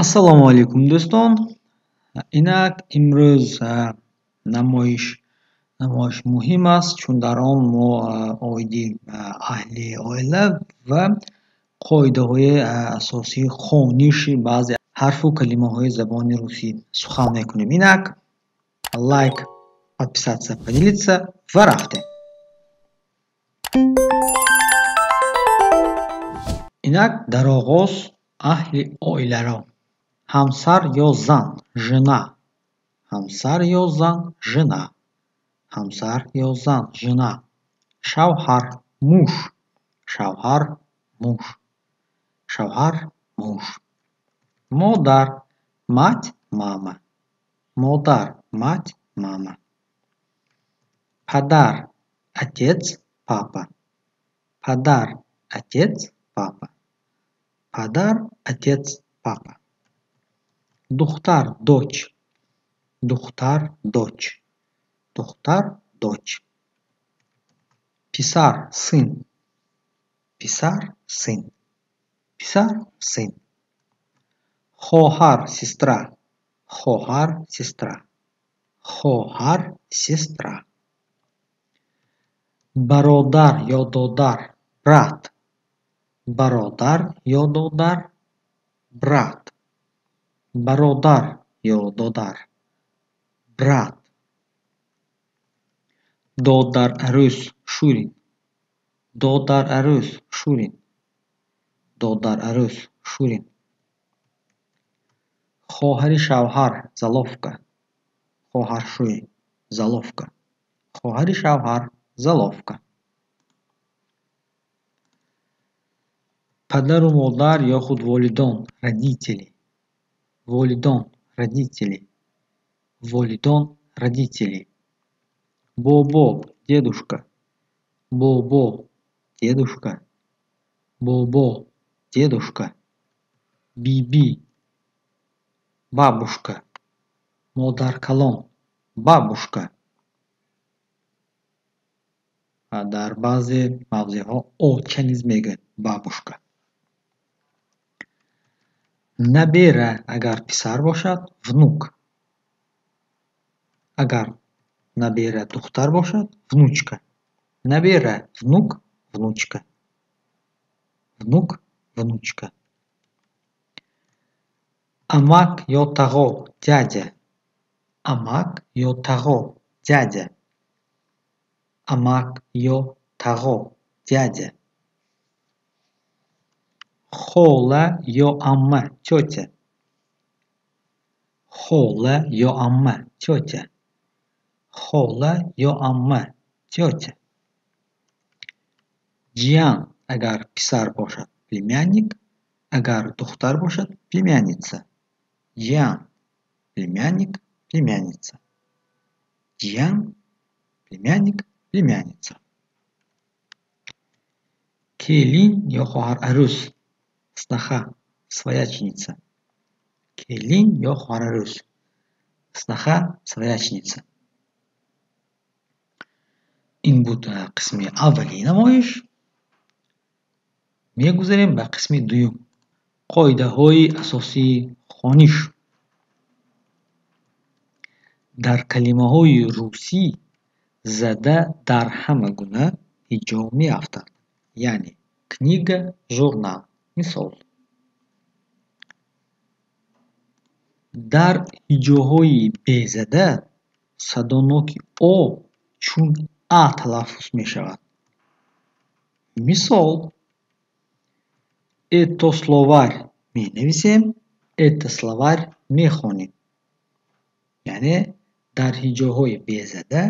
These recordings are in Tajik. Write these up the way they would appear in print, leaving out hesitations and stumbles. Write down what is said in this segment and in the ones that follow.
ассалому алейкум дӯстон. Инак имрӯз намоиш муҳим аст, чун дар он мо оиди аҳли оила ва қоидаҳои асосии хониши баъзе ҳарфу калимаҳои забони русӣ сухан мекунем. Инак лайк, подписаться, поделиться ва рафтем. Инак дар оғоз аҳли оиларо ҳамсар ё зан, жена, ҳамсар ё зан, жена, ҳамсар ё зан, жена, шавҳар, муж, шавҳар, муж, шавҳар, муж, модар, мать, мама, модар, мать, мама, падар, отец, папа, падар, отец, папа, падар, отец, папа, духтар, дочь, духтар, дочь, духтар, дочь, писар, сын, писар, сын, писар, сын, хоҳар, сестра, хоҳар, сестра, хоҳар, сестра, бародар ё додар, брат, бародар ё додар, брат, бародар ё додар, брат, додарарӯз, шӯрин, додарарӯз, шӯрин, додарарӯз, шӯрин, хоҳари шавҳар, заловка, хоҳаршӯй, заловка, хоҳари шавҳар, заловка, падару модар ё худ волидон, родители, волидон, родители, волидон, родители, бобо, дедушка, бобо, дедушка, бобо, дедушка, биби, бабушка, модаркалон, бабушка. Дар баъзе мавзеъҳо оча низ мегӯянд бабушка. Набера агар писар бошад, внук, агар набера духтар бошад, внучка, набера внук, внучка, внук, внучка, амак ё тағо, дядя, амак ё тағо, дядя, амак ё тағо, дядя, хола ё амма, тётя, хола ё амма, тётя, хола ё амма, тётя, ҷиян агар писар бошад, племянник, агар духтар бошад, племянница, ҷиян, племянник, племянница, ҷиян, племянник, племянница, келин ё хоҳарарӯз, снаха, свояченица, келин ё хоҳарарӯз, снаха, свояченица. Ин буд қисми аввали намоиш. Мегузарем ба қисми дуюм. Қоидаҳои асосии хониш. Дар калимаҳои русӣ зада дар ҳама гуна ҳиҷо меафтад. Яъне книга, журнал. Мисол. Дар ҳиҷоҳои безада садоноки о чун а талаффуз мешавад. Мисол. Это словарь менависем, это словарь мехонем. Яъне дар ҳиҷоҳои безада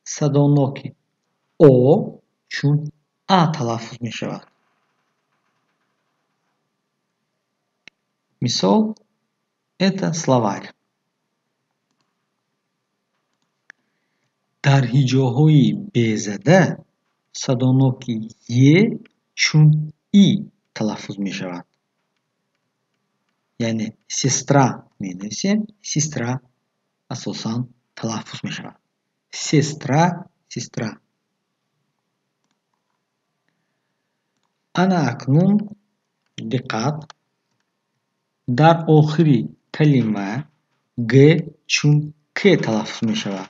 садоноки о чун а талаффуз мешавад. Мисол. Это словарь. Дар ҳиҷоҳои безада садоноки е чун и талаффуз мешавад. Яъне сестра менависем, сестра асосан талаффуз мешавад. Сестра, сестра. Ана акнун диққат. дар охири калима г чун к талаффуз мешавад.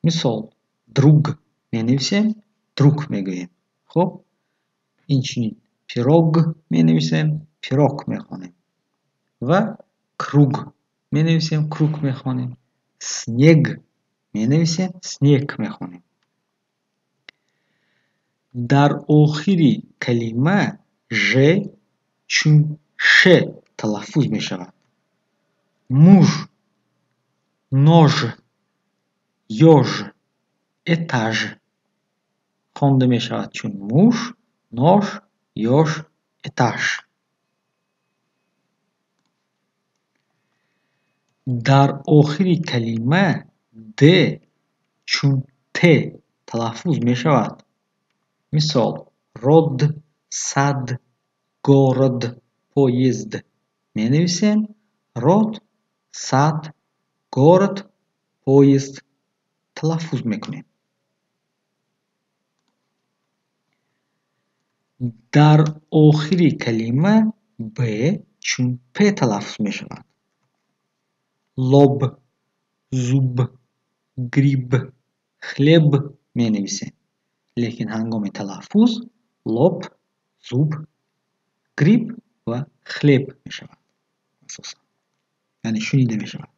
мисол друг менависем, друг мегӯем. хуб, инчунин пирог менависем, пирог мехонем ва круг менависем, круг мехонем. снег менависем, снег мехонем. дар охири калима ж чун ш талаффуз мешавад. муж, нож, ёж, этаж хонда мешавад чун муж, нож, ёж, этаж. дар охири калима д чун т талаффуз мешавад. мисол род, сад, город, поезд менависем, род, сад, город, поезд талаффуз мекунем. дар охири калима б чун п талаффуз мешавад. лоб, зуб, гриб, хлеб менависем, лекин ҳангоми талаффуз лоб, зуб, гриб ва хлеб мешавад. асосан яъне шунида мешавад.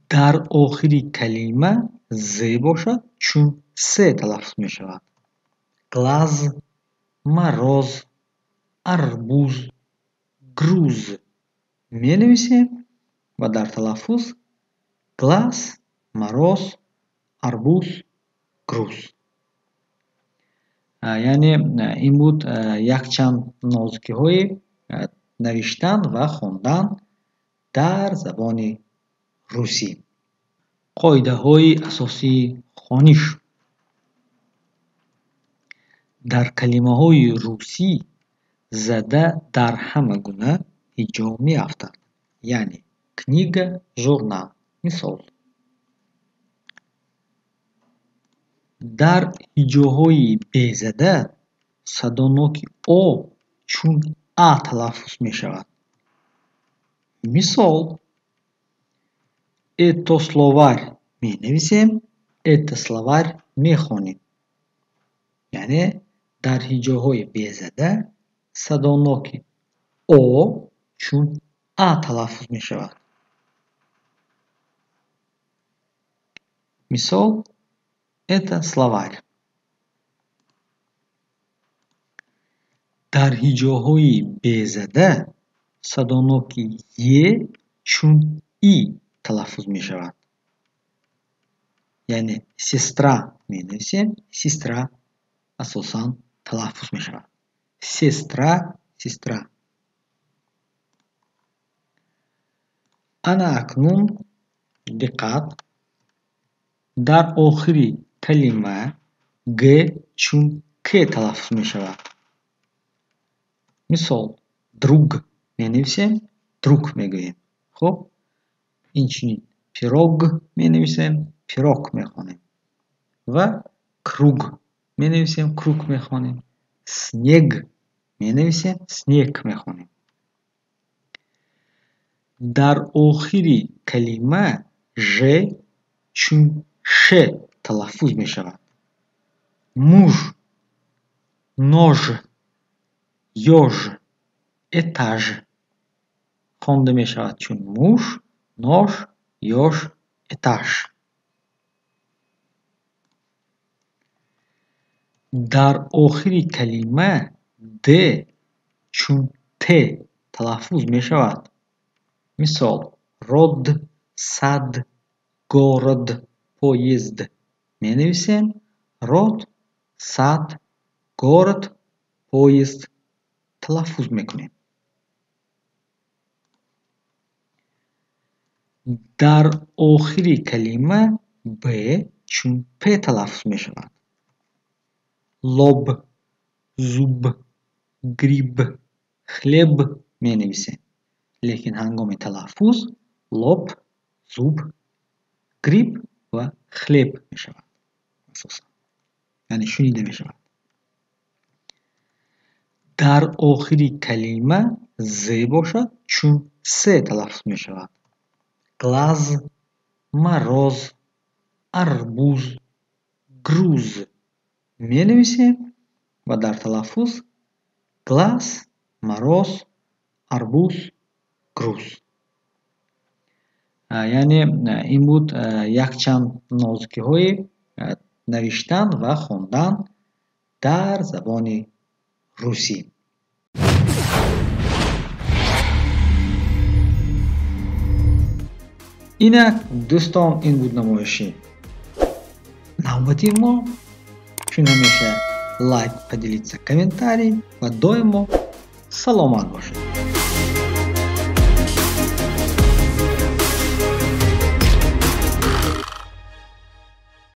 дар охири калима з бошад чун с талаффуз мешавад. глаз, мороз, арбуз, груз менависем ва дар талаффуз глаз, мороз, арбуз, груз. яъне ин буд якчанд нозукиҳои навиштан ва хондан дар забони русӣ. қоидаҳои асосии хониш. дар калимаҳои русӣ зада дар ҳама гуна ҳиҷо меафтад, яъне книга, журнал. мисол дар ҳиҷоҳои безада садоноки о чун а талаффуз мешавад. мисол это словарь менависем, это словарь мехонем. яъне дар ҳиҷоҳои безада садоноки о чун а талаффуз мешавад. мисол это словарь. дар ҳиҷоҳои безада садоноки е чун и талаффуз мешавад. яъне сестра менависем, сестра асосан талаффуз мешавад. сестра, сестра. ана акнун диққат. дар охири калима г чун к талаффуз мешавад. мисол друг менависем, друг мегӯем. хуб, инчунин пирог менависем, пирог мехонем ва круг менависем, круг мехонем. снег менависем, снег мехонем. дар охири калима ж чун ш талаффуз мешавад. муж, нож, ёж, этаж хонда мешавад чун муж, нож, ёж, этаж. дар охири калима д чун т талаффуз мешавад. мисол род, сад, город, поезд менависем, род, сад, город, поезд талаффуз мекунем. дар охири калима б чун п талаффуз мешавад. лоб, зуб, гриб, хлеб менависем, лекин ҳангоми талаффуз лоб, зуб, гриб ва хлеб мешавад. асосан яъне шунида мешавад. дар охири калима зе бошад, чун се талаффуз мешавад. глаз, мароз, арбуз, груз менависем ва дар талаффуз глаз, мароз, арбуз, груз. яъне ин буд якчанд нозукиҳои навиштан ва хондан дар забони русӣ. инак дӯстон, ин буд намоиши навбати мо. чун ҳамеша лайк ва делиться комментарий ва доимо саломат бошед.